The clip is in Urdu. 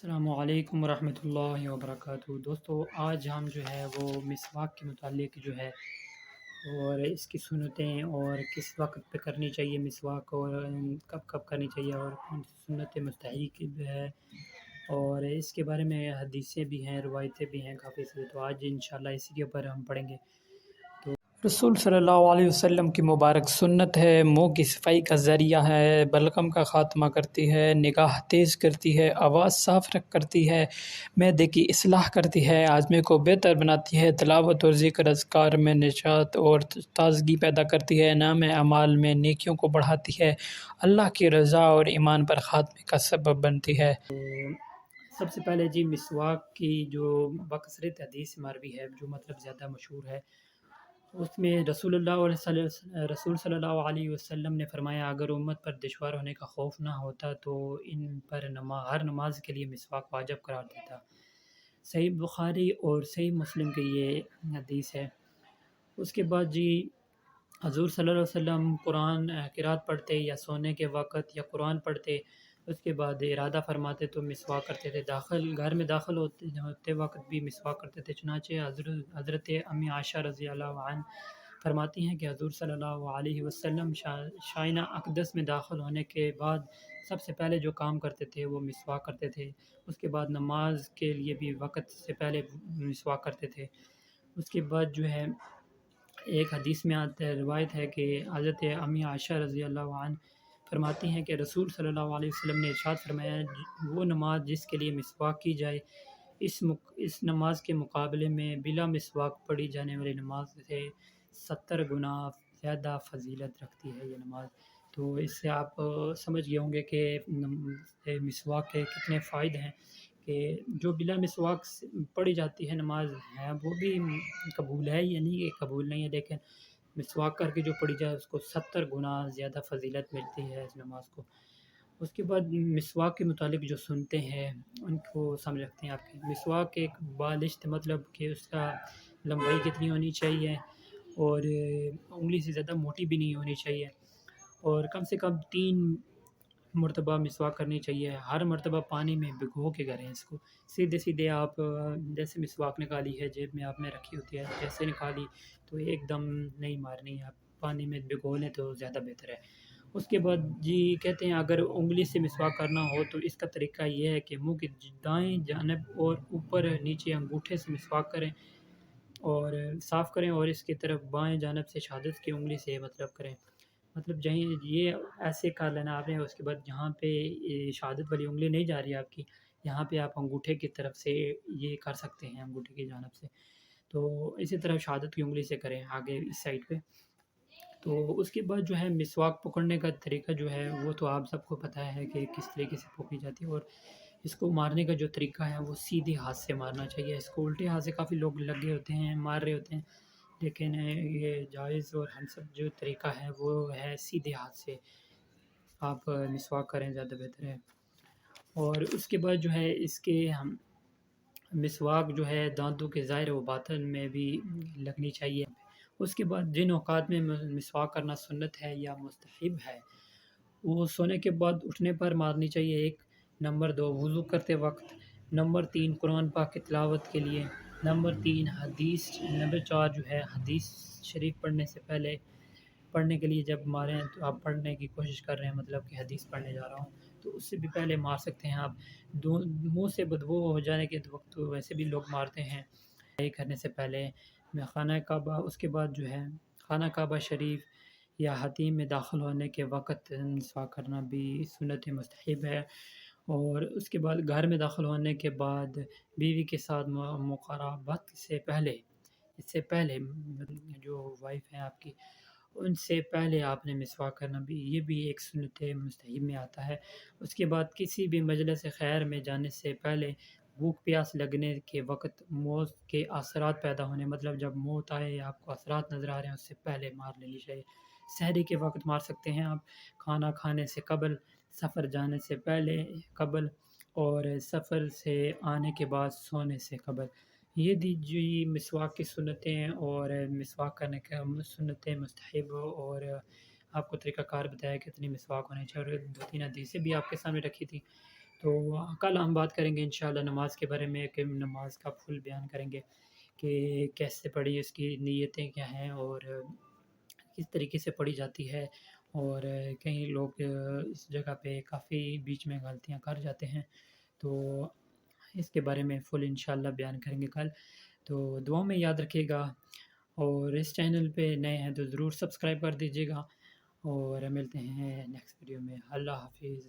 السلام علیکم ورحمۃ اللہ وبرکاتہ دوستو، آج ہم جو ہے وہ مسواک کے متعلق جو ہے اور اس کی سنتیں اور کس وقت پہ کرنی چاہیے مسواک اور کب کب کرنی چاہیے اور کون سی سنت مستحب ہے اور اس کے بارے میں حدیثیں بھی ہیں، روایتیں بھی ہیں کافی ساری، تو آج انشاءاللہ اسی کے اوپر ہم پڑھیں گے۔ رسول صلی اللہ علیہ وسلم کی مبارک سنت ہے، منہ کی صفائی کا ذریعہ ہے، بلغم کا خاتمہ کرتی ہے، نگاہ تیز کرتی ہے، آواز صاف رکھ کرتی ہے، معدے کی اصلاح کرتی ہے، ہاضمے کو بہتر بناتی ہے، تلاوت اور ذکر اذکار میں نشاط اور تازگی پیدا کرتی ہے، نام اعمال میں نیکیوں کو بڑھاتی ہے، اللہ کی رضا اور ایمان پر خاتمے کا سبب بنتی ہے۔ سب سے پہلے جی مسواک کی جو بکثرت حدیث مروی ہے، جو مطلب زیادہ مشہور ہے، اس میں رسول صلی اللہ علیہ وسلم نے فرمایا اگر امت پر دشوار ہونے کا خوف نہ ہوتا تو ان پر ہر نماز کے لیے مسواک واجب قرار دیتا۔ صحیح بخاری اور صحیح مسلم کی یہ حدیث ہے۔ اس کے بعد جی حضور صلی اللہ علیہ وسلم قرآن قرات پڑھتے یا سونے کے وقت یا قرآن پڑھتے، اس کے بعد ارادہ فرماتے تو مسواک کرتے تھے، گھر میں داخل ہوتے وقت بھی مسواک کرتے تھے۔ چنانچہ حضرت امی عائشہ رضی اللہ عنہ فرماتی ہیں کہ حضور صلی اللہ علیہ وسلم شائنہ اقدس میں داخل ہونے کے بعد سب سے پہلے جو کام کرتے تھے وہ مسواک کرتے تھے، اس کے بعد نماز کے لیے بھی وقت سے پہلے مسواک کرتے تھے۔ اس کے بعد جو ہے ایک حدیث میں آتا ہے، روایت ہے کہ حضرت امی عائشہ رضی اللہ عنہ فرماتی ہیں کہ رسول صلی اللہ علیہ وسلم نے ارشاد فرمایا وہ نماز جس کے لیے مسواک کی جائے اس نماز کے مقابلے میں بلا مسواک پڑھی جانے والی نماز سے 70 گنا زیادہ فضیلت رکھتی ہے یہ نماز۔ تو اس سے آپ سمجھ گئے ہوں گے کہ مسواک کے کتنے فائدے ہیں، کہ جو بلا مسواک پڑھی جاتی ہے نماز ہے وہ بھی قبول ہے، یہ نہیں کہ قبول نہیں ہے، لیکن مسواک کر کے جو پڑھی جائے اس کو 70 گنا زیادہ فضیلت ملتی ہے اس نماز کو۔ اس کے بعد مسواک کے متعلق جو سنتے ہیں ان کو سمجھ رکھتے ہیں آپ کے۔ مسواک ایک بالشت مطلب کہ اس کا لمبائی کتنی ہونی چاہیے اور انگلی سے زیادہ موٹی بھی نہیں ہونی چاہیے، اور کم سے کم 3 مرتبہ مسواک کرنی چاہیے، ہر مرتبہ پانی میں بھگو کے کریں اس کو۔ سیدھے سیدھے آپ جیسے مسواک نکالی ہے جیب میں آپ نے رکھی ہوتی ہے، جیسے نکالی تو ایک دم نہیں مارنی ہے، آپ پانی میں بھگو لیں تو زیادہ بہتر ہے۔ اس کے بعد جی کہتے ہیں اگر انگلی سے مسواک کرنا ہو تو اس کا طریقہ یہ ہے کہ منہ کی دائیں جانب اور اوپر نیچے انگوٹھے سے مسواک کریں اور صاف کریں، اور اس کی طرف بائیں جانب سے شہادت کی انگلی سے مطلب کریں، مطلب جہیں یہ ایسے کر لینا آپ نے۔ اس کے بعد جہاں پہ شہادت والی انگلی نہیں جا رہی ہے آپ کی، یہاں پہ آپ انگوٹھے کی طرف سے یہ کر سکتے ہیں، انگوٹھے کی جانب سے، تو اسی طرح شہادت کی انگلی سے کریں آگے اس سائڈ پہ۔ تو اس کے بعد جو ہے مسواک پکڑنے کا طریقہ جو ہے وہ تو آپ سب کو پتہ ہے کہ کس طریقے سے پکڑی جاتی ہے، اور اس کو مارنے کا جو طریقہ ہے وہ سیدھے ہاتھ سے مارنا چاہیے۔ اس کو الٹے ہاتھ سے کافی لوگ لگے ہوتے ہیں، مار رہے ہوتے ہیں، لیکن یہ جائز اور ہنسب جو طریقہ ہے وہ ہے سیدھے ہاتھ سے آپ مسواک کریں، زیادہ بہتر ہے۔ اور اس کے بعد جو ہے اس کے مسواک جو ہے دانتوں کے ظاہر و باطن میں بھی لگنی چاہیے۔ اس کے بعد جن اوقات میں مسواک کرنا سنت ہے یا مستحب ہے وہ سونے کے بعد اٹھنے پر مارنی چاہیے، ایک نمبر 2 وضو کرتے وقت، نمبر 3 قرآن پاک کی تلاوت کے لیے، نمبر 3 حدیث، نمبر 4 جو ہے حدیث شریف پڑھنے سے پہلے، پڑھنے کے لیے جب ماریں تو آپ پڑھنے کی کوشش کر رہے ہیں، مطلب کہ حدیث پڑھنے جا رہا ہوں تو اس سے بھی پہلے مار سکتے ہیں آپ۔ منہ سے بدبو ہو جانے کے وقت ویسے بھی لوگ مارتے ہیں کرنے سے پہلے خانہ کعبہ، اس کے بعد جو ہے خانہ کعبہ شریف یا حتیم میں داخل ہونے کے وقت مسواک کرنا بھی سنت مستحب ہے، اور اس کے بعد گھر میں داخل ہونے کے بعد بیوی کے ساتھ مقاربت سے پہلے، اس سے پہلے جو وائف ہیں آپ کی ان سے پہلے آپ نے مسواک کرنا بھی، یہ بھی ایک سنت مستحب میں آتا ہے۔ اس کے بعد کسی بھی مجلس خیر میں جانے سے پہلے بھوک پیاس لگنے کے وقت موت کے اثرات پیدا ہونے، مطلب جب موت آئے آپ کو اثرات نظر آ رہے ہیں اس سے پہلے مار لینی چاہیے۔ سحری کے وقت مار سکتے ہیں آپ، کھانا کھانے سے قبل، سفر جانے سے پہلے قبل، اور سفر سے آنے کے بعد سونے سے قبل۔ یہ جی مسواک کی سنتیں اور مسواک کرنے کا سنتیں مستحب، اور آپ کو طریقہ کار بتایا کتنی مسواک ہونے چاہیے، اور 2-3 حدیثیں بھی آپ کے سامنے رکھی تھی۔ تو کل ہم بات کریں گے انشاءاللہ نماز کے بارے میں، کہ نماز کا فل بیان کریں گے کہ کیسے پڑھی، اس کی نیتیں کیا ہیں اور کس طریقے سے پڑھی جاتی ہے، اور کئی لوگ اس جگہ پہ کافی بیچ میں غلطیاں کر جاتے ہیں، تو اس کے بارے میں فل انشاءاللہ بیان کریں گے کل۔ تو دعاؤں میں یاد رکھیے گا، اور اس چینل پہ نئے ہیں تو ضرور سبسکرائب کر دیجیے گا، اور ملتے ہیں نیکسٹ ویڈیو میں۔ اللہ حافظ۔